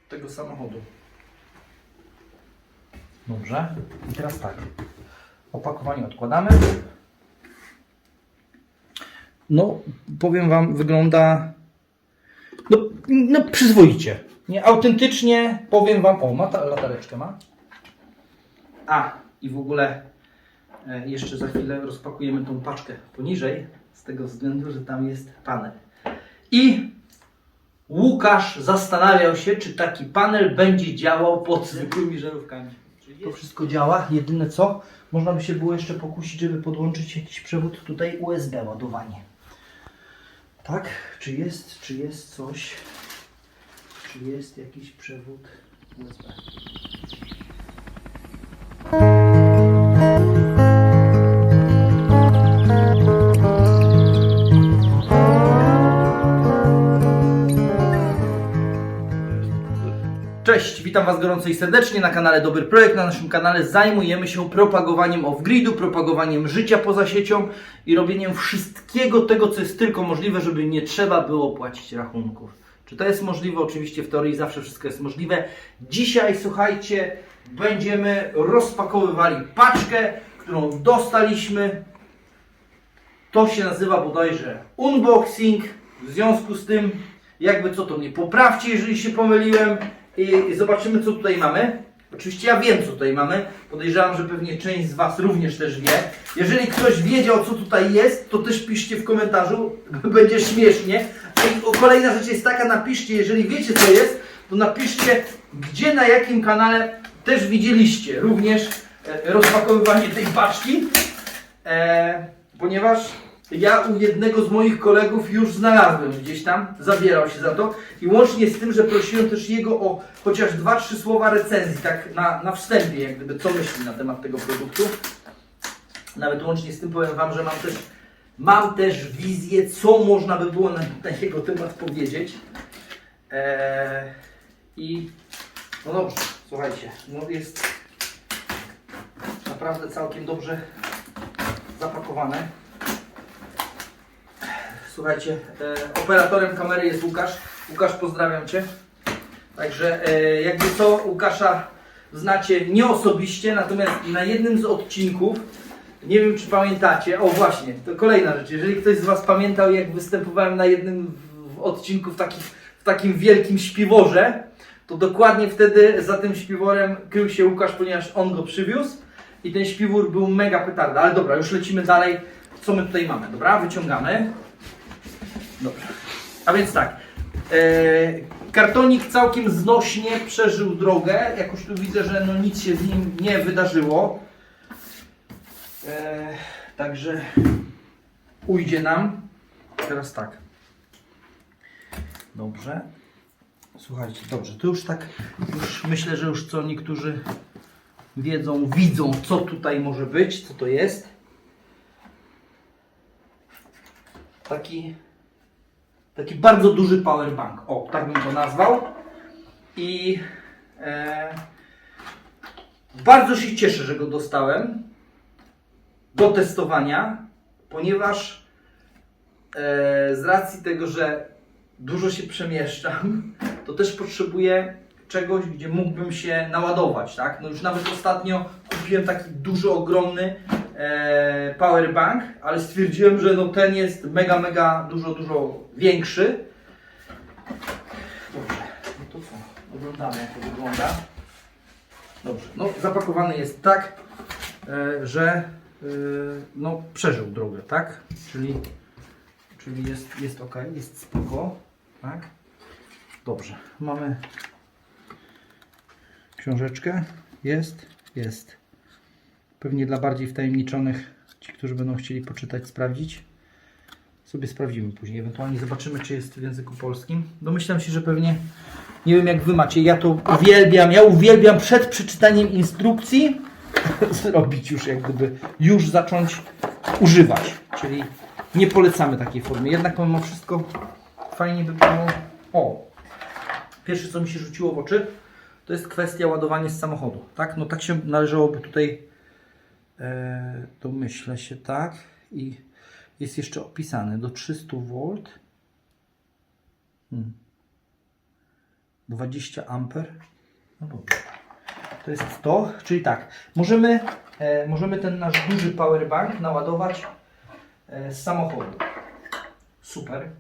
tego samochodu. Dobrze. I teraz tak. Opakowanie odkładamy. No, powiem Wam, wygląda no przyzwoicie. Nie, autentycznie powiem Wam, o, ma latareczkę ma. A, i w ogóle jeszcze za chwilę rozpakujemy tą paczkę poniżej, z tego względu, że tam jest panel. I Łukasz zastanawiał się, czy taki panel będzie działał pod zwykłymi żarówkami. To wszystko działa, jedyne co, można by się było jeszcze pokusić, żeby podłączyć jakiś przewód tutaj USB ładowanie. Tak? Czy jest coś? Czy jest jakiś przewód USB? Cześć, witam Was gorąco i serdecznie na kanale Dobry Projekt. Na naszym kanale zajmujemy się propagowaniem off-gridu, propagowaniem życia poza siecią i robieniem wszystkiego tego, co jest tylko możliwe, żeby nie trzeba było płacić rachunków. Czy to jest możliwe? Oczywiście w teorii zawsze wszystko jest możliwe. Dzisiaj, słuchajcie, będziemy rozpakowywali paczkę, którą dostaliśmy. To się nazywa bodajże unboxing. W związku z tym, jakby co, to mnie poprawcie, jeżeli się pomyliłem. I zobaczymy, co tutaj mamy. Oczywiście ja wiem, co tutaj mamy. Podejrzewam, że pewnie część z Was również też wie. Jeżeli ktoś wiedział, co tutaj jest, to też piszcie w komentarzu. Będzie śmiesznie. I kolejna rzecz jest taka, napiszcie, jeżeli wiecie, co jest, to napiszcie, gdzie, na jakim kanale też widzieliście również rozpakowywanie tej paczki. Ponieważ ja u jednego z moich kolegów już znalazłem gdzieś tam, zabierał się za to i łącznie z tym, że prosiłem też jego o chociaż 2-3 słowa recenzji, tak na wstępie, jak gdyby co myśli na temat tego produktu. Nawet łącznie z tym powiem Wam, że mam też wizję, co można by było na jego temat powiedzieć. I no dobrze, słuchajcie, no jest naprawdę całkiem dobrze zapakowane. Słuchajcie, operatorem kamery jest Łukasz. Łukasz, pozdrawiam Cię. Także jakby co, Łukasza znacie nie osobiście, natomiast na jednym z odcinków, nie wiem czy pamiętacie, o właśnie, to kolejna rzecz, jeżeli ktoś z Was pamiętał, jak występowałem na jednym odcinku w takim wielkim śpiworze, to dokładnie wtedy za tym śpiworem krył się Łukasz, ponieważ on go przywiózł i ten śpiwór był mega petarda. Ale dobra, już lecimy dalej. Co my tutaj mamy? Dobra, wyciągamy. Dobrze. A więc tak, kartonik całkiem znośnie przeżył drogę. Jakoś tu widzę, że no nic się z nim nie wydarzyło. Także ujdzie nam. Teraz tak. Dobrze. Słuchajcie, dobrze, to już tak, już myślę, że już co niektórzy widzą, co tutaj może być, co to jest. Taki bardzo duży powerbank, o, tak bym to nazwał. I bardzo się cieszę, że go dostałem do testowania, ponieważ z racji tego, że dużo się przemieszczam, to też potrzebuję czegoś, gdzie mógłbym się naładować, tak? No już nawet ostatnio kupiłem taki duży, ogromny powerbank, ale stwierdziłem, że no ten jest mega dużo większy. Dobrze, no to co? Oglądamy, jak to wygląda. Dobrze, no zapakowany jest tak, że no przeżył drogę, tak? Czyli jest ok, jest spoko, tak? Dobrze, mamy książeczkę, jest. Pewnie dla bardziej wtajemniczonych, ci, którzy będą chcieli poczytać, sprawdzić, sobie sprawdzimy później. Ewentualnie zobaczymy, czy jest w języku polskim. Domyślam się, że pewnie, nie wiem jak Wy macie, ja to uwielbiam. Ja uwielbiam przed przeczytaniem instrukcji zrobić już, jak gdyby, już zacząć używać. Czyli nie polecamy takiej formy. Jednak mimo wszystko fajnie by było. O! Pierwsze, co mi się rzuciło w oczy, to jest kwestia ładowania z samochodu. Tak? No tak się należałoby tutaj domyślę się, tak, i jest jeszcze opisane do 300 V 20 amper. No dobrze. To jest to, czyli tak, możemy ten nasz duży powerbank naładować z samochodu. Super,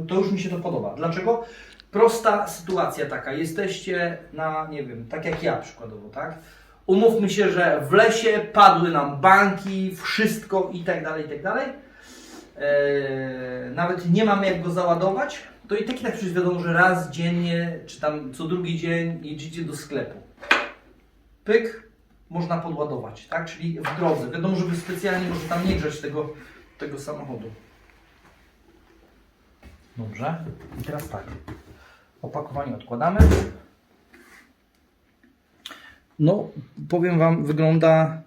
to już mi się to podoba. Dlaczego? Prosta sytuacja taka, jesteście na, nie wiem, tak jak ja przykładowo, tak? Umówmy się, że w lesie padły nam banki, wszystko i tak dalej, i tak dalej. Nawet nie mamy jak go załadować, to i tak przecież wiadomo, że raz dziennie, czy tam co drugi dzień jedziecie do sklepu. Pyk, można podładować, tak? Czyli w drodze. Wiadomo, żeby specjalnie może tam nie grzać tego samochodu. Dobrze. I teraz tak. Opakowanie odkładamy. No, powiem Wam, wygląda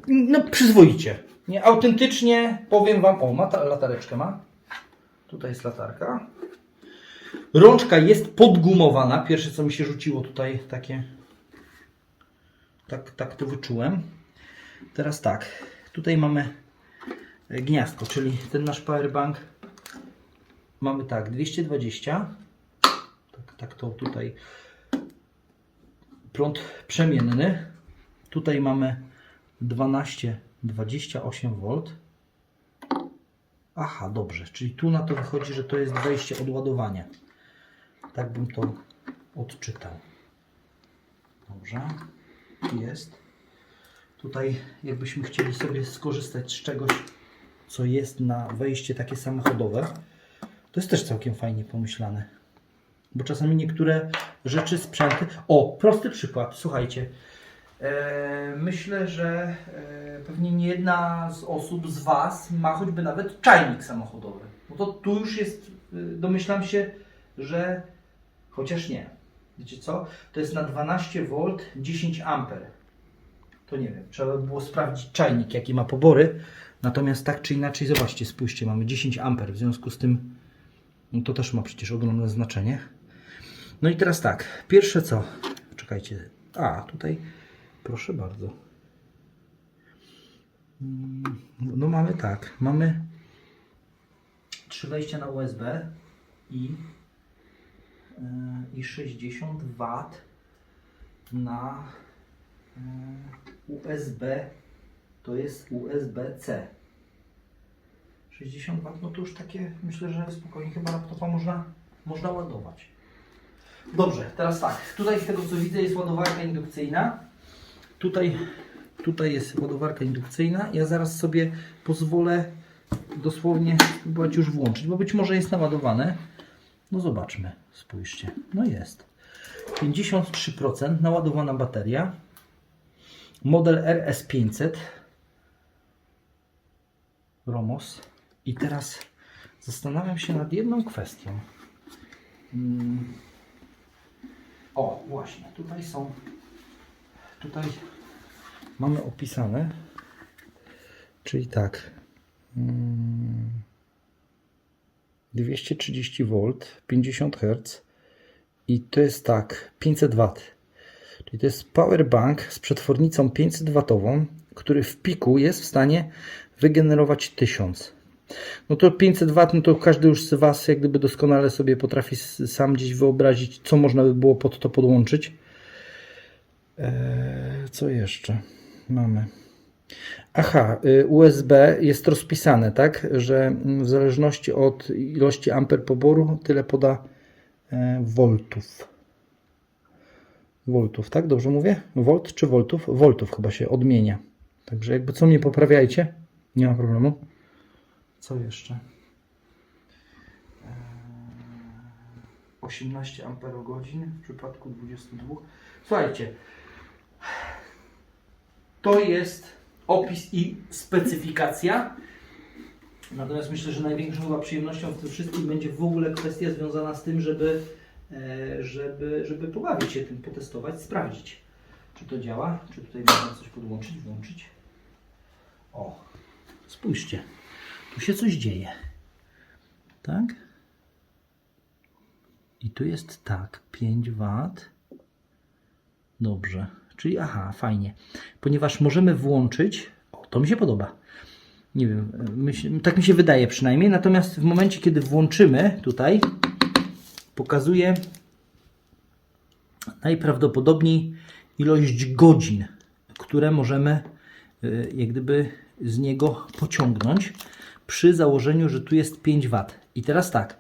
no przyzwoicie. Nie, autentycznie powiem Wam, o, latareczkę ma. Tutaj jest latarka. Rączka jest podgumowana. Pierwsze co mi się rzuciło tutaj takie. Tak to wyczułem. Teraz tak. Tutaj mamy gniazdko, czyli ten nasz powerbank. Mamy tak, 220. Tak to tutaj. Prąd przemienny. Tutaj mamy 28 V. Aha, dobrze. Czyli tu na to wychodzi, że to jest wejście od ładowania. Tak bym to odczytał. Dobrze. Jest. Tutaj jakbyśmy chcieli sobie skorzystać z czegoś, co jest na wejście takie samochodowe, to jest też całkiem fajnie pomyślane. Bo czasami niektóre rzeczy, sprzęty... O, prosty przykład, słuchajcie. Myślę, że pewnie nie jedna z osób z Was ma choćby nawet czajnik samochodowy. No to tu już jest, domyślam się, że chociaż nie. Wiecie co? To jest na 12 V 10 A. To nie wiem, trzeba by było sprawdzić czajnik, jakie ma pobory. Natomiast tak czy inaczej, zobaczcie, spójrzcie, mamy 10 A. W związku z tym, no to też ma przecież ogromne znaczenie. No i teraz tak, pierwsze co? Czekajcie. A, tutaj proszę bardzo. No mamy tak, mamy 3 wejścia na USB i 60 W na USB, to jest USB-C. 60 W, no to już takie, myślę, że spokojnie chyba laptopa można ładować. Dobrze, teraz tak, tutaj z tego co widzę jest ładowarka indukcyjna. Tutaj jest ładowarka indukcyjna. Ja zaraz sobie pozwolę dosłownie spróbować już włączyć, bo być może jest naładowane. No zobaczmy, spójrzcie. No jest. 53% naładowana bateria. Model RS500 Romos. I teraz zastanawiam się nad jedną kwestią. O, właśnie, tutaj mamy opisane, czyli tak, 230 V, 50 Hz i to jest tak, 500 W. Czyli to jest powerbank z przetwornicą 500 W, który w piku jest w stanie wygenerować 1000. No to 500 W, no to każdy już z Was jak gdyby doskonale sobie potrafi sam gdzieś wyobrazić, co można by było pod to podłączyć. Co jeszcze mamy? Aha, USB jest rozpisane, tak, że w zależności od ilości amper poboru tyle poda voltów. Voltów, tak? Dobrze mówię? Volt czy voltów? Voltów chyba się odmienia. Także jakby co mnie poprawiajcie, nie ma problemu. Co jeszcze? 18 Ah w przypadku 22. Słuchajcie, to jest opis i specyfikacja. Natomiast myślę, że największą chyba przyjemnością w tym wszystkim będzie w ogóle kwestia związana z tym, żeby pobawić się tym, potestować, sprawdzić, czy to działa, czy tutaj można coś podłączyć, włączyć. O, spójrzcie. Tu się coś dzieje. Tak? I tu jest tak, 5 W. Dobrze. Czyli aha, fajnie. Ponieważ możemy włączyć, o, to mi się podoba. Nie wiem, tak mi się wydaje przynajmniej. Natomiast w momencie, kiedy włączymy tutaj, pokazuje najprawdopodobniej ilość godzin, które możemy jak gdyby z niego pociągnąć przy założeniu, że tu jest 5 W. I teraz tak,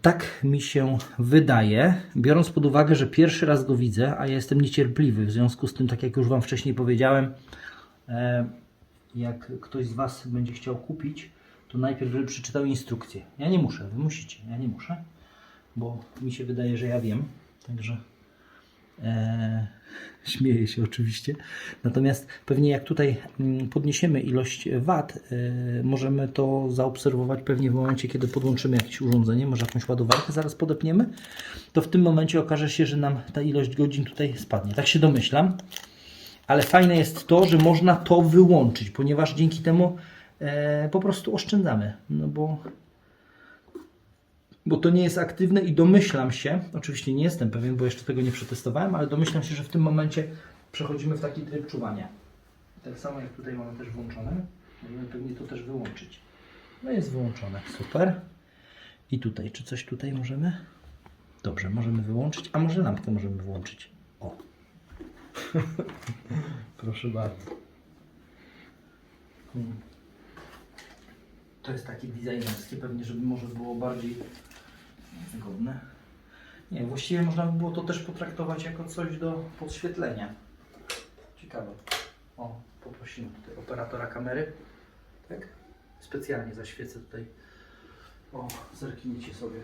tak mi się wydaje, biorąc pod uwagę, że pierwszy raz go widzę, a ja jestem niecierpliwy, w związku z tym, tak jak już Wam wcześniej powiedziałem, jak ktoś z Was będzie chciał kupić, to najpierw żeby przeczytał instrukcję. Ja nie muszę, Wy musicie, ja nie muszę, bo mi się wydaje, że ja wiem, także śmieję się oczywiście. Natomiast pewnie jak tutaj podniesiemy ilość wat, możemy to zaobserwować pewnie w momencie, kiedy podłączymy jakieś urządzenie, może jakąś ładowarkę zaraz podepniemy, to w tym momencie okaże się, że nam ta ilość godzin tutaj spadnie. Tak się domyślam. Ale fajne jest to, że można to wyłączyć, ponieważ dzięki temu po prostu oszczędzamy. No bo to nie jest aktywne i domyślam się, oczywiście nie jestem pewien, bo jeszcze tego nie przetestowałem, ale domyślam się, że w tym momencie przechodzimy w taki tryb czuwania. Tak samo jak tutaj mamy też włączone, możemy pewnie to też wyłączyć. No jest wyłączone, super. I tutaj, czy coś tutaj możemy? Dobrze, możemy wyłączyć, a może lampkę możemy włączyć. O. Proszę bardzo. To jest takie designerskie, pewnie, żeby może było bardziej wygodne. Nie, właściwie można by było to też potraktować jako coś do podświetlenia. Ciekawe. O, poprosimy tutaj operatora kamery. Tak? Specjalnie zaświecę tutaj. O, zerknijcie sobie.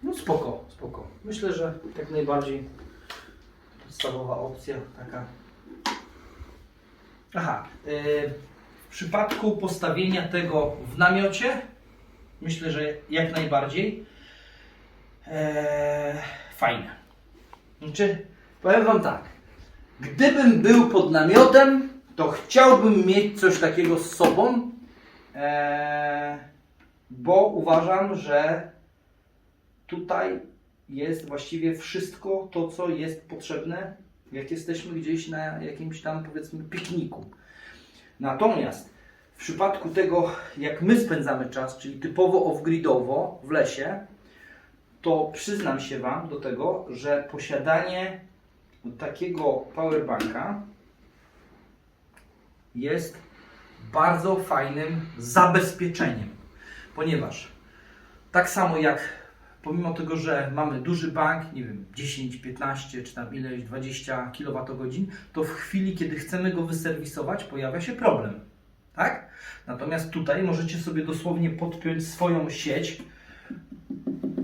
No spoko, spoko. Myślę, że jak najbardziej podstawowa opcja taka. Aha, w przypadku postawienia tego w namiocie, myślę, że jak najbardziej fajne. Znaczy, powiem Wam tak, gdybym był pod namiotem, to chciałbym mieć coś takiego z sobą, bo uważam, że tutaj jest właściwie wszystko to, co jest potrzebne, jak jesteśmy gdzieś na jakimś tam, powiedzmy, pikniku. Natomiast w przypadku tego, jak my spędzamy czas, czyli typowo off-gridowo w lesie, to przyznam się Wam do tego, że posiadanie takiego powerbanka jest bardzo fajnym zabezpieczeniem, ponieważ tak samo jak pomimo tego, że mamy duży bank, nie wiem, 10, 15 czy tam ileś 20 kWh, to w chwili, kiedy chcemy go wyserwisować, pojawia się problem. Tak? Natomiast tutaj możecie sobie dosłownie podpiąć swoją sieć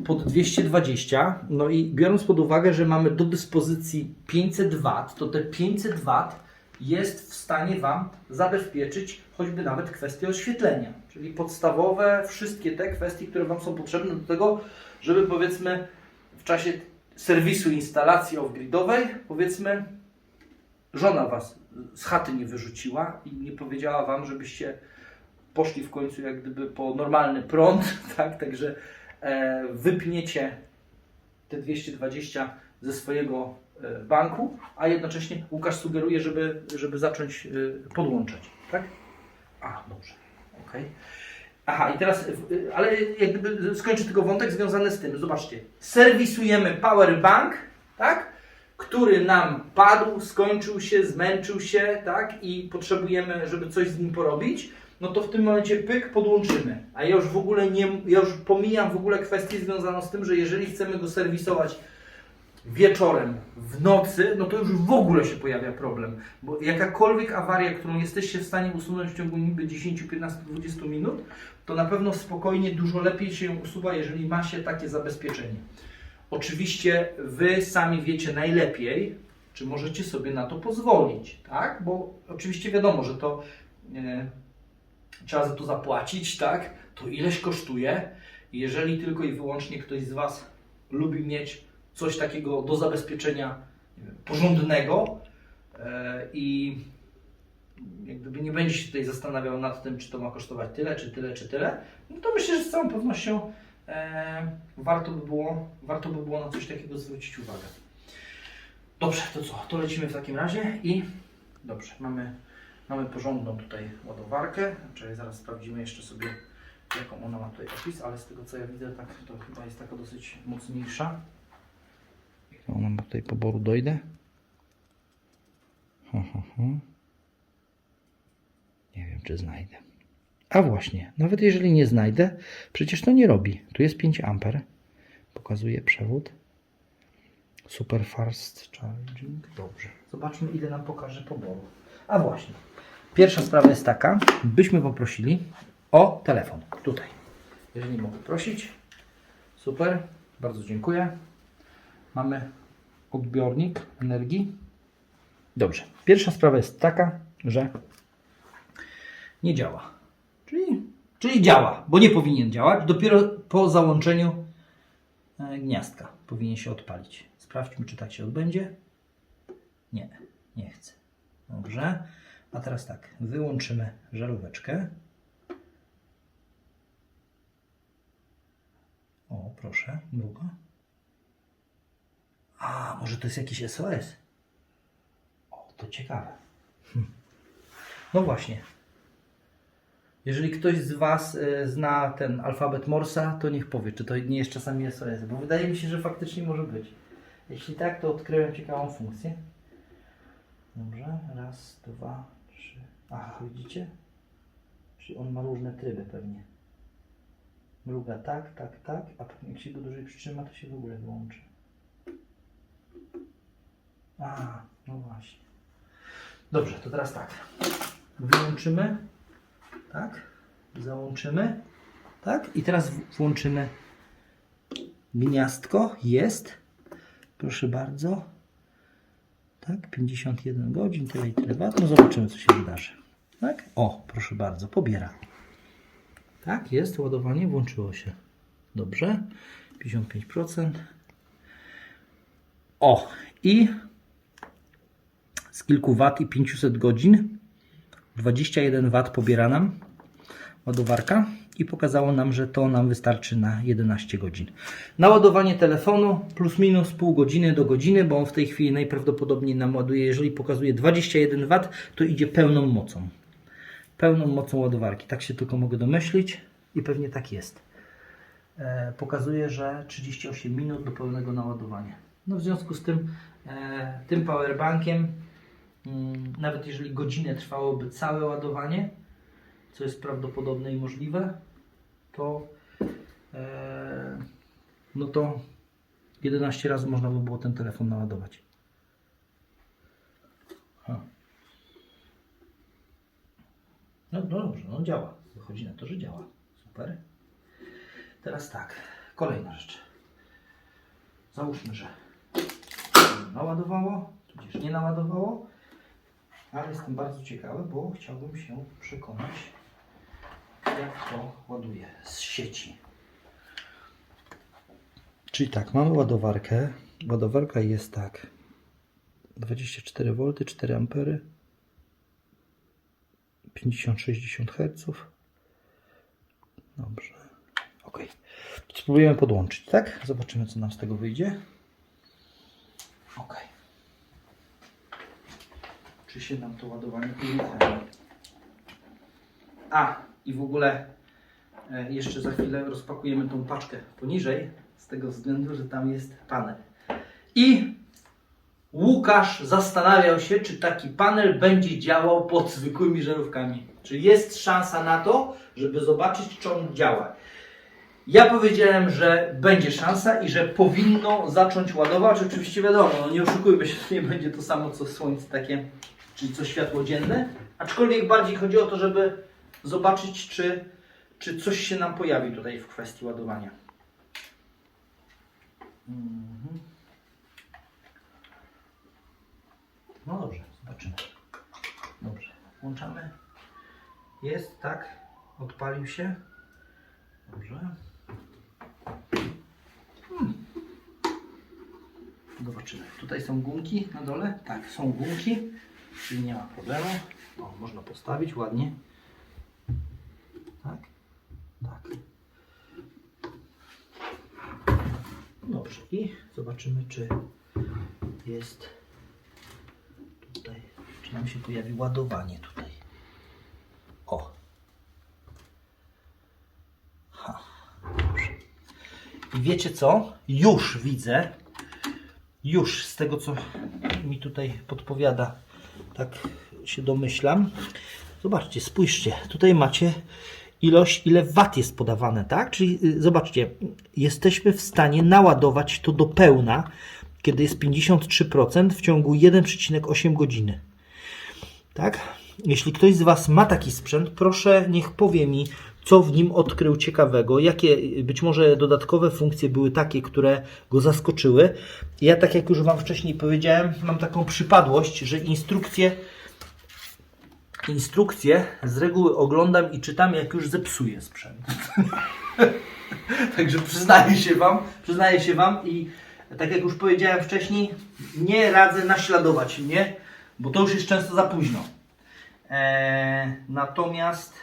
pod 220, no i biorąc pod uwagę, że mamy do dyspozycji 500 W, to te 500 W jest w stanie Wam zabezpieczyć choćby nawet kwestię oświetlenia, czyli podstawowe, wszystkie te kwestie, które Wam są potrzebne do tego, żeby powiedzmy w czasie serwisu instalacji off-gridowej, powiedzmy, żona Was z chaty nie wyrzuciła i nie powiedziała Wam, żebyście poszli w końcu jak gdyby po normalny prąd, tak? Także wypniecie te 220 ze swojego banku, a jednocześnie Łukasz sugeruje, żeby zacząć podłączać, tak? A, dobrze, okej. Aha, i teraz, ale jak gdyby skończę tylko wątek związany z tym. Zobaczcie, serwisujemy powerbank, tak? Który nam padł, skończył się, zmęczył się, tak? I potrzebujemy, żeby coś z nim porobić. No to w tym momencie pyk, podłączymy. A ja już w ogóle ja już pomijam w ogóle kwestię związaną z tym, że jeżeli chcemy go serwisować wieczorem, w nocy, no to już w ogóle się pojawia problem. Bo jakakolwiek awaria, którą jesteście w stanie usunąć w ciągu niby 10, 15, 20 minut, to na pewno spokojnie, dużo lepiej się ją usuwa, jeżeli ma się takie zabezpieczenie. Oczywiście Wy sami wiecie najlepiej, czy możecie sobie na to pozwolić, tak? Bo oczywiście wiadomo, że to trzeba za to zapłacić, tak? To ileś kosztuje. Jeżeli tylko i wyłącznie ktoś z Was lubi mieć coś takiego do zabezpieczenia porządnego i jak gdyby nie będzie się tutaj zastanawiał nad tym, czy to ma kosztować tyle, czy tyle, czy tyle, no to myślę, że z całą pewnością warto by było na coś takiego zwrócić uwagę. Dobrze, to co? To lecimy w takim razie i dobrze, mamy porządną tutaj ładowarkę, czyli zaraz sprawdzimy jeszcze sobie, jaką ona ma tutaj opis, ale z tego co ja widzę, tak, to chyba jest taka dosyć mocniejsza. Ile ona ma tutaj poboru, dojdę? Nie wiem, czy znajdę. A właśnie, nawet jeżeli nie znajdę, przecież to nie robi. Tu jest 5 A. Pokazuje przewód. Super fast charging. Dobrze. Zobaczmy, ile nam pokaże poboru. A właśnie. Pierwsza sprawa jest taka, byśmy poprosili o telefon. Tutaj. Jeżeli mogę prosić. Super. Bardzo dziękuję. Mamy odbiornik energii. Dobrze. Pierwsza sprawa jest taka, że nie działa. Czyli działa, bo nie powinien działać. Dopiero po załączeniu gniazdka powinien się odpalić. Sprawdźmy, czy tak się odbędzie. Nie, nie chce. Dobrze. A teraz tak, wyłączymy żaróweczkę. O, proszę, druga. A, może to jest jakiś SOS? O, to ciekawe. No właśnie. Jeżeli ktoś z Was zna ten alfabet Morsa, to niech powie, czy to nie jest czasami SOS, bo wydaje mi się, że faktycznie może być. Jeśli tak, to odkryłem ciekawą funkcję. Dobrze, raz, dwa, trzy. Aha, widzicie? Czyli on ma różne tryby pewnie. Mruga tak, tak, tak, a pewnie jak się go dłużej przytrzyma, to się w ogóle wyłączy. A, no właśnie. Dobrze, to teraz tak. Wyłączymy. Tak, załączymy, tak, i teraz włączymy gniazdko, jest, proszę bardzo, tak, 51 godzin, tyle i tyle wat, no zobaczymy, co się wydarzy, tak, o, proszę bardzo, pobiera, tak, jest, ładowanie, włączyło się, dobrze, 55%, o, i z kilku wat i 500 godzin, 21 W pobiera nam ładowarka i pokazało nam, że to nam wystarczy na 11 godzin. Naładowanie telefonu plus minus pół godziny do godziny, bo on w tej chwili najprawdopodobniej nam ładuje, jeżeli pokazuje 21 W, to idzie pełną mocą. Pełną mocą ładowarki. Tak się tylko mogę domyślić i pewnie tak jest. Pokazuje, że 38 minut do pełnego naładowania. No w związku z tym, tym powerbankiem, nawet jeżeli godzinę trwałoby całe ładowanie, co jest prawdopodobne i możliwe, to no to 11 razy można by było ten telefon naładować. No dobrze, no działa. Wychodzi na to, że działa. Super. Teraz tak, kolejna rzecz. Załóżmy, że naładowało, tudzież nie naładowało, ale jestem bardzo ciekawy, bo chciałbym się przekonać, jak to ładuje z sieci. Czyli tak, mamy ładowarkę. Ładowarka jest tak, 24 V, 4 A, 50-60 Hz. Dobrze. Ok. Spróbujemy podłączyć, tak? Zobaczymy, co nam z tego wyjdzie. Ok. Czy się nam to ładowanie uruchomi. A, i w ogóle jeszcze za chwilę rozpakujemy tą paczkę poniżej, z tego względu, że tam jest panel. I Łukasz zastanawiał się, czy taki panel będzie działał pod zwykłymi żarówkami. Czy jest szansa na to, żeby zobaczyć, czy on działa. Ja powiedziałem, że będzie szansa i że powinno zacząć ładować. Oczywiście wiadomo, no nie oszukujmy się, to nie będzie to samo co słońce takie, czyli co światło dzienne. Aczkolwiek bardziej chodzi o to, żeby zobaczyć, czy coś się nam pojawi tutaj w kwestii ładowania. No dobrze, zobaczymy. Dobrze, włączamy. Jest, tak. Odpalił się. Dobrze. Zobaczymy. Tutaj są gumki na dole. Tak, są gumki, czyli nie ma problemu. O, można postawić ładnie. Tak, tak. Dobrze. I zobaczymy, czy jest tutaj, czy nam się pojawi ładowanie tutaj. O. I wiecie co? Już widzę, już z tego co mi tutaj podpowiada, tak się domyślam. Zobaczcie, spójrzcie, tutaj macie ilość, ile wat jest podawane, tak? Czyli zobaczcie, jesteśmy w stanie naładować to do pełna, kiedy jest 53% w ciągu 1,8 godziny. Tak? Jeśli ktoś z Was ma taki sprzęt, proszę niech powie mi, co w nim odkrył ciekawego, jakie być może dodatkowe funkcje były takie, które go zaskoczyły. Ja, tak jak już Wam wcześniej powiedziałem, mam taką przypadłość, że instrukcje z reguły oglądam i czytam, jak już zepsuję sprzęt. Także przyznaję się Wam i tak jak już powiedziałem wcześniej, nie radzę naśladować mnie, bo to już jest często za późno. Natomiast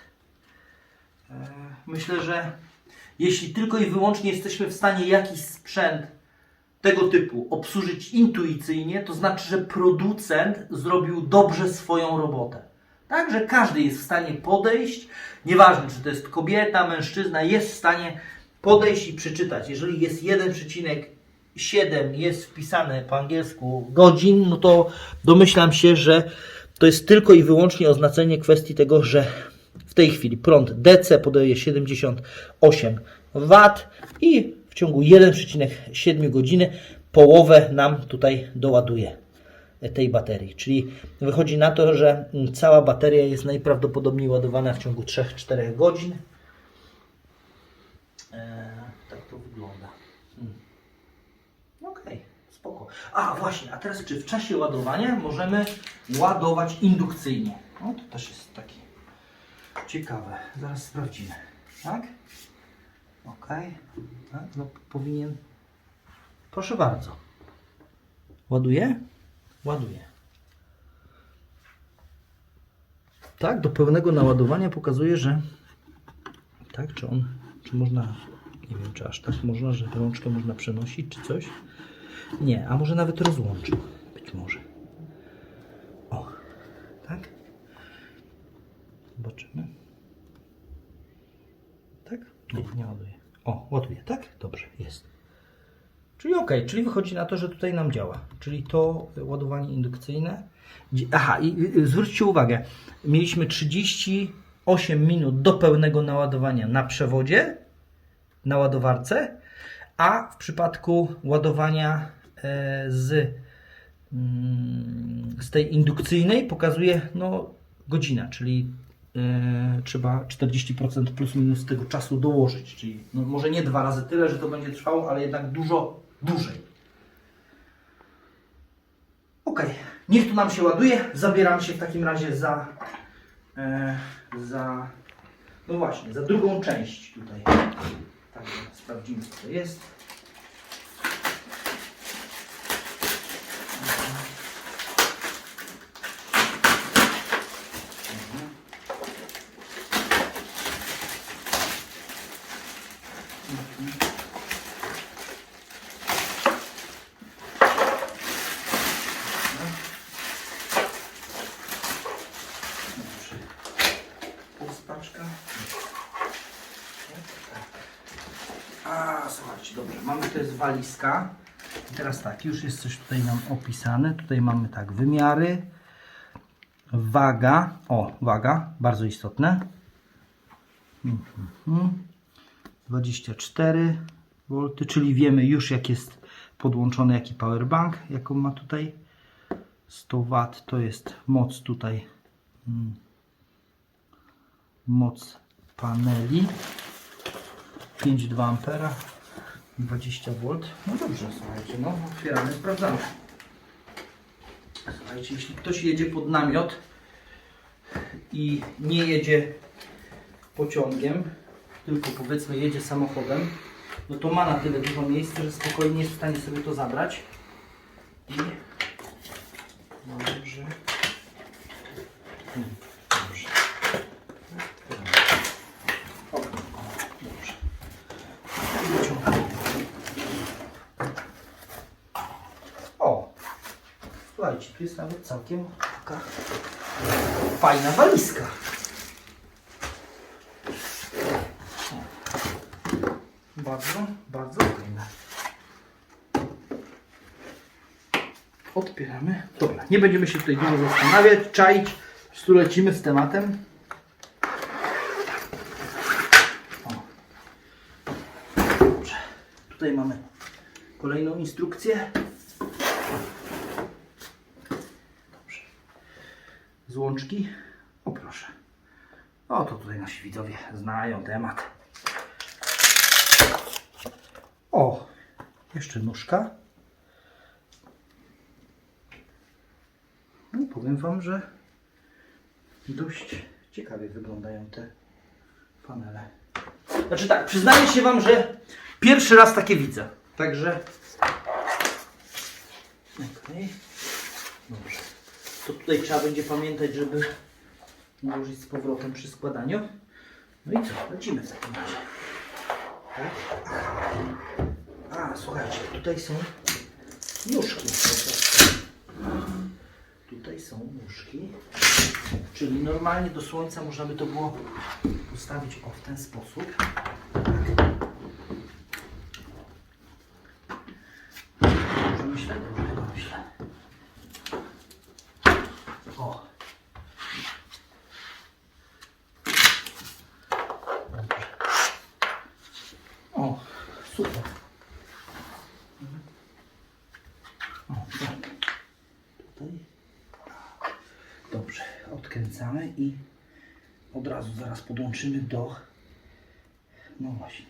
myślę, że jeśli tylko i wyłącznie jesteśmy w stanie jakiś sprzęt tego typu obsłużyć intuicyjnie, to znaczy, że producent zrobił dobrze swoją robotę. Tak, że każdy jest w stanie podejść, nieważne czy to jest kobieta, mężczyzna, jest w stanie podejść i przeczytać. Jeżeli jest 1,7 jest wpisane po angielsku godzin, no to domyślam się, że to jest tylko i wyłącznie oznaczenie kwestii tego, że w tej chwili prąd DC podaje 78 W i w ciągu 1,7 godziny połowę nam tutaj doładuje tej baterii. Czyli wychodzi na to, że cała bateria jest najprawdopodobniej ładowana w ciągu 3-4 godzin. Tak to wygląda. Okej, spoko. A właśnie, a teraz czy w czasie ładowania możemy ładować indukcyjnie? No to też jest takie ciekawe. Zaraz sprawdzimy. Tak? Okej. Tak, no powinien. Proszę bardzo. Ładuje? Ładuje. Tak, do pełnego naładowania pokazuje, że tak, czy można, nie wiem, czy aż tak można, że rączkę można przenosić, czy coś? Nie, a może nawet rozłączył. Być może. O, tak? Zobaczymy. Tak? Nie ładuje. O, ładuje, tak? Dobrze, jest. Czyli ok, czyli wychodzi na to, że tutaj nam działa. Czyli to ładowanie indukcyjne. Aha, i zwróćcie uwagę, mieliśmy 38 minut do pełnego naładowania na przewodzie, na ładowarce, a w przypadku ładowania z tej indukcyjnej pokazuje godzina, czyli trzeba 40% plus minus tego czasu dołożyć, czyli może nie 2 razy tyle, że to będzie trwało, ale jednak dużo dłużej. Ok, niech tu nam się ładuje. Zabieramy się w takim razie za no właśnie, za drugą część tutaj. Tak, sprawdzimy, co to jest. Słuchajcie, dobrze, mamy, to jest walizka. I teraz tak, już jest coś tutaj nam opisane. Tutaj mamy tak, wymiary, waga, waga, bardzo istotne. 24 V, czyli wiemy już, jak jest podłączony jaki powerbank, jaką ma tutaj. 100 W to jest moc tutaj, moc paneli. 5,2 ampera, 20 V. No dobrze, słuchajcie, otwieramy, sprawdzamy. Słuchajcie, jeśli ktoś jedzie pod namiot i nie jedzie pociągiem, tylko powiedzmy jedzie samochodem, no to ma na tyle dużo miejsca, że spokojnie jest w stanie sobie to zabrać. I dobrze. Dobrze. Słuchajcie, tu jest nawet całkiem taka fajna walizka. Bardzo, bardzo fajna. Odpieramy. Dobra, nie będziemy się tutaj dużo zastanawiać, czaić. Po prostu lecimy z tematem. O. Dobrze. Tutaj mamy kolejną instrukcję. Dobrze. Złączki. O proszę. O, to tutaj nasi widzowie znają temat. O, jeszcze nóżka. No, powiem Wam, że dość ciekawie wyglądają te panele. Znaczy tak, przyznaję się Wam, że pierwszy raz takie widzę. Także... Okej. Dobrze. To tutaj trzeba będzie pamiętać, żeby nałożyć z powrotem przy składaniu. No i co? Lecimy w takim razie. Tak? A, słuchajcie, tutaj są nóżki. Tutaj są nóżki. Czyli normalnie do słońca można by to było postawić w ten sposób. Dobrze myślę? Dobrze myślę. O. Dobrze. O, super. O, tak. Tutaj. Dobrze, odkręcamy i od razu zaraz podłączymy do... No właśnie.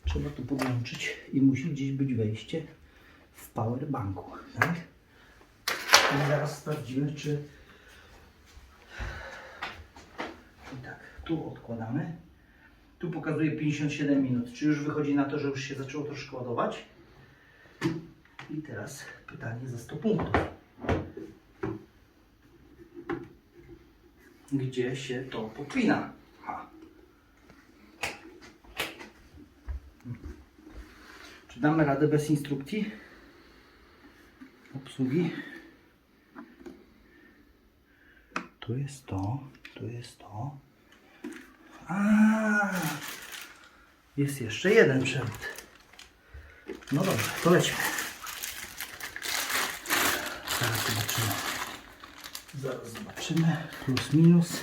Trzeba tu podłączyć i musi gdzieś być wejście w powerbanku, tak? I zaraz sprawdzimy, czy... Tak, tu odkładamy. Tu pokazuje 57 minut. Czy już wychodzi na to, że już się zaczęło troszkę ładować? I teraz pytanie za 100 punktów. Gdzie się to podpina? Ha. Czy damy radę bez instrukcji obsługi? Tu jest to, tu jest to. A, jest jeszcze jeden przewód. No dobrze, to lecimy. Zaraz zobaczymy. Zaraz zobaczymy. Plus minus.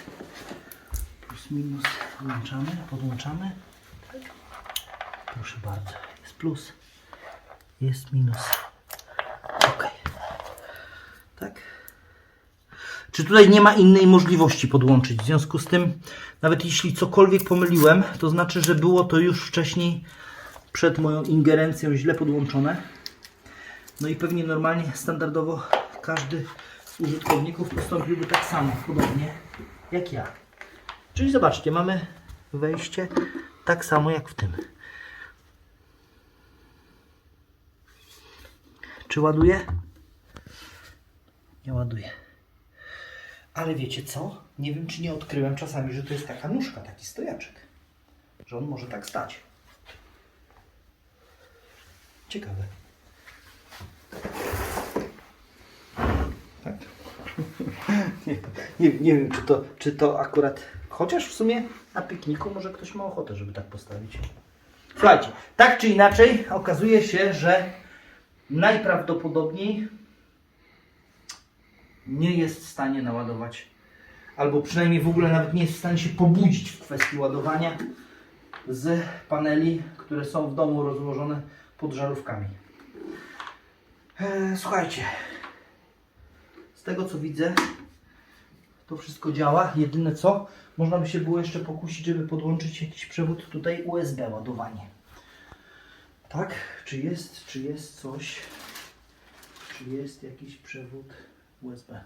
Plus minus. Włączamy, podłączamy. Proszę bardzo. Jest plus. Jest minus. Ok. Tak. Czy tutaj nie ma innej możliwości podłączyć? W związku z tym, nawet jeśli cokolwiek pomyliłem, to znaczy, że było to już wcześniej przed moją ingerencją źle podłączone. No i pewnie normalnie, standardowo każdy z użytkowników postąpiłby tak samo, podobnie jak ja. Czyli zobaczcie, mamy wejście tak samo jak w tym. Czy ładuje? Nie ładuje. Ale wiecie co? Nie wiem, czy nie odkryłem czasami, że to jest taka nóżka, taki stojaczek. Że on może tak stać. Ciekawe. Tak? nie wiem, czy to akurat... Chociaż w sumie na pikniku może ktoś ma ochotę, żeby tak postawić. Słuchajcie, tak czy inaczej okazuje się, że najprawdopodobniej nie jest w stanie naładować, albo przynajmniej w ogóle nawet nie jest w stanie się pobudzić w kwestii ładowania z paneli, które są w domu rozłożone pod żarówkami. Słuchajcie, z tego co widzę, to wszystko działa. Jedyne co, można by się było jeszcze pokusić, żeby podłączyć jakiś przewód tutaj USB ładowanie. Tak? Czy jest coś? Czy jest jakiś przewód USB?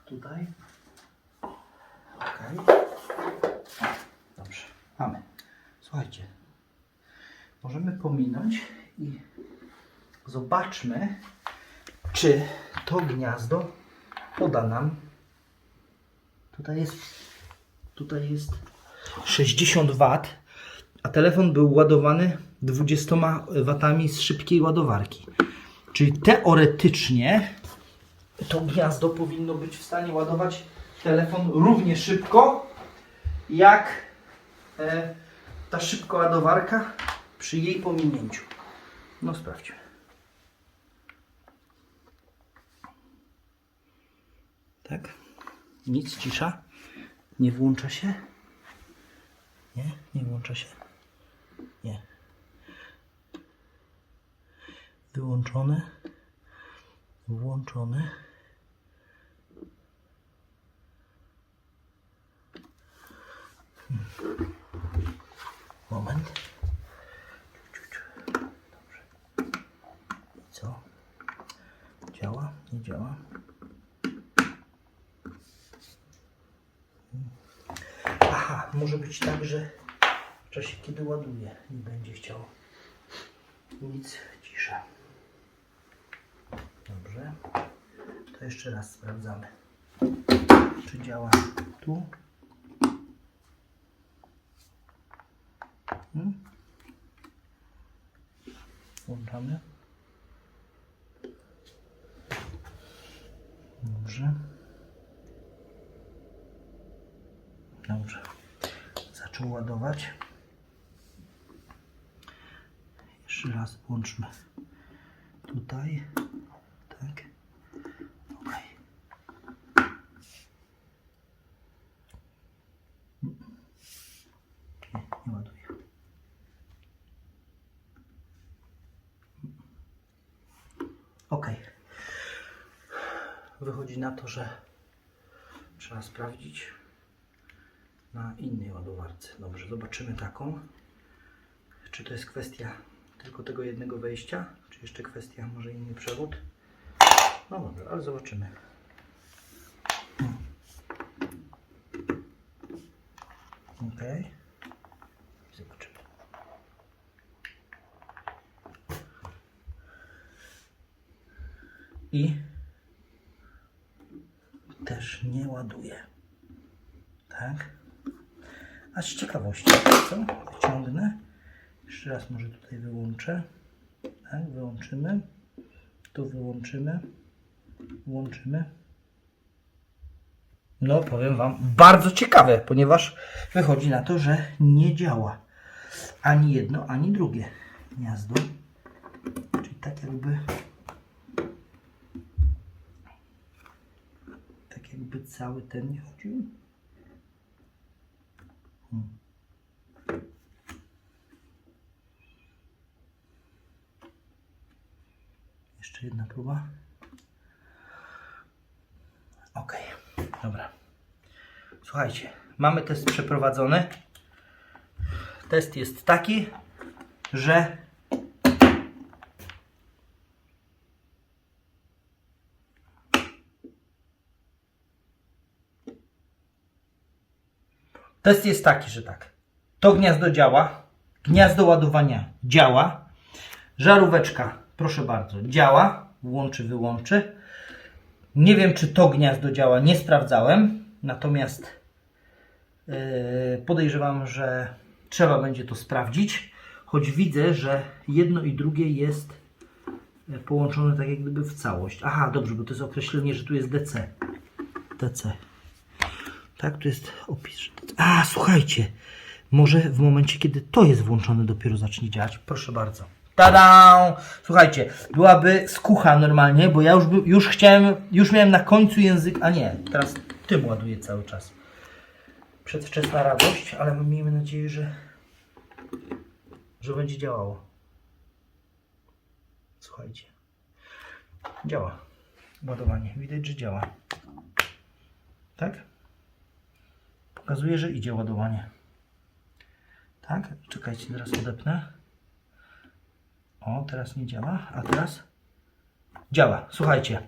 Tutaj. Ok. Dobrze. Mamy. Słuchajcie. Możemy pominąć i zobaczmy, czy to gniazdo poda nam. Tutaj jest 60 W, a telefon był ładowany 20 W z szybkiej ładowarki. Czyli teoretycznie to gniazdo powinno być w stanie ładować telefon równie szybko, jak ta szybka ładowarka przy jej pominięciu. No sprawdźmy. Tak? Nic, cisza. Nie włącza się. Nie? Nie włącza się. Nie. Wyłączone. Włączone. Moment. Dobrze. I co? Działa? Nie działa? Aha, może być tak, że w czasie kiedy ładuje nie będzie chciał. Nic, cisza. Dobrze. To jeszcze raz sprawdzamy. Czy działa tu? Włączamy. Dobrze. Dobrze. Zaczął ładować. Jeszcze raz włączmy. Tutaj. Tak. OK. Nie ładuje. OK. Wychodzi na to, że trzeba sprawdzić na innej ładowarce. Dobrze, zobaczymy taką. Czy to jest kwestia tylko tego jednego wejścia, czy jeszcze kwestia może inny przewód? No dobra, ale zobaczymy. OK. Zobaczymy. I też nie ładuje. Tak? A z ciekawości, co? Wyciągnę. Jeszcze raz może tutaj wyłączę. Tak, wyłączymy. Tu wyłączymy. Włączymy. No, powiem Wam, bardzo ciekawe, ponieważ wychodzi na to, że nie działa ani jedno, ani drugie gniazdo. Czyli tak jakby cały ten nie chodził. Jeszcze jedna próba. OK, dobra. Słuchajcie, mamy test przeprowadzony. Test jest taki, że tak. To gniazdo działa. Gniazdo ładowania działa. Żaróweczka, proszę bardzo, działa. Włączy, wyłączy. Nie wiem, czy to gniazdo działa, nie sprawdzałem. Natomiast podejrzewam, że trzeba będzie to sprawdzić. Choć widzę, że jedno i drugie jest połączone tak jak gdyby w całość. Aha, dobrze, bo to jest określenie, że tu jest DC. DC. Tak, tu jest opis. A, słuchajcie. Może w momencie, kiedy to jest włączone, dopiero zacznie działać. Proszę bardzo. Tada! Słuchajcie, byłaby skucha normalnie, bo ja już miałem na końcu język, a nie, teraz tym ładuję cały czas. Przedwczesna radość, ale miejmy nadzieję, że będzie działało. Słuchajcie. Działa. Ładowanie. Widać, że działa. Tak? Pokazuje, że idzie ładowanie. Tak? Czekajcie, teraz odepnę. O, teraz nie działa, a teraz działa. Słuchajcie,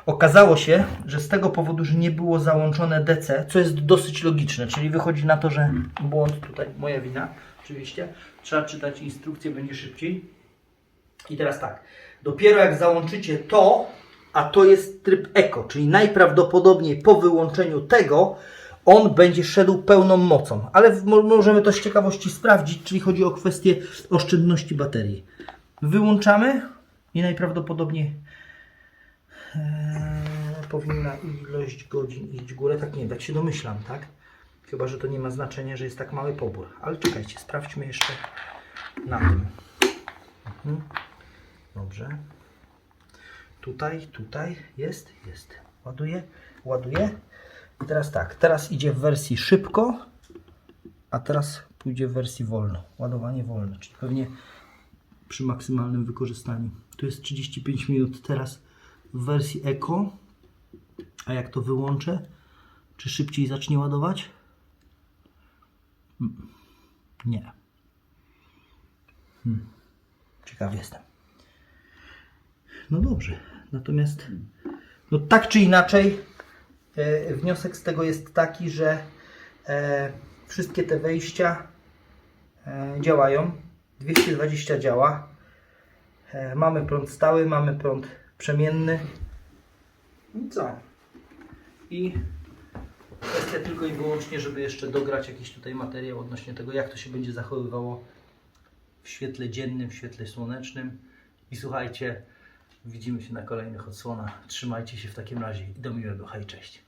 okazało się, że z tego powodu, że nie było załączone DC, co jest dosyć logiczne, czyli wychodzi na to, że błąd tutaj, moja wina, oczywiście. Trzeba czytać instrukcję, będzie szybciej. I teraz tak, dopiero jak załączycie to, a to jest tryb Eco, czyli najprawdopodobniej po wyłączeniu tego, on będzie szedł pełną mocą. Ale możemy to z ciekawości sprawdzić, czyli chodzi o kwestię oszczędności baterii. Wyłączamy i najprawdopodobniej powinna ilość godzin iść w górę. Tak nie wiem, tak się domyślam, tak? Chyba że to nie ma znaczenia, że jest tak mały pobór. Ale czekajcie, sprawdźmy jeszcze na tym. Dobrze. Tutaj jest. Ładuję. I teraz tak, teraz idzie w wersji szybko, a teraz pójdzie w wersji wolno. Ładowanie wolne, czyli pewnie przy maksymalnym wykorzystaniu. Tu jest 35 minut teraz w wersji Eco. A jak to wyłączę, czy szybciej zacznie ładować? Nie. Ciekaw jestem. No dobrze, natomiast no tak czy inaczej wniosek z tego jest taki, że wszystkie te wejścia działają. 220 działa. Mamy prąd stały, mamy prąd przemienny. I co? I kwestia tylko i wyłącznie, żeby jeszcze dograć jakiś tutaj materiał odnośnie tego, jak to się będzie zachowywało w świetle dziennym, w świetle słonecznym. I słuchajcie, widzimy się na kolejnych odsłonach. Trzymajcie się w takim razie i do miłego. Hej, cześć.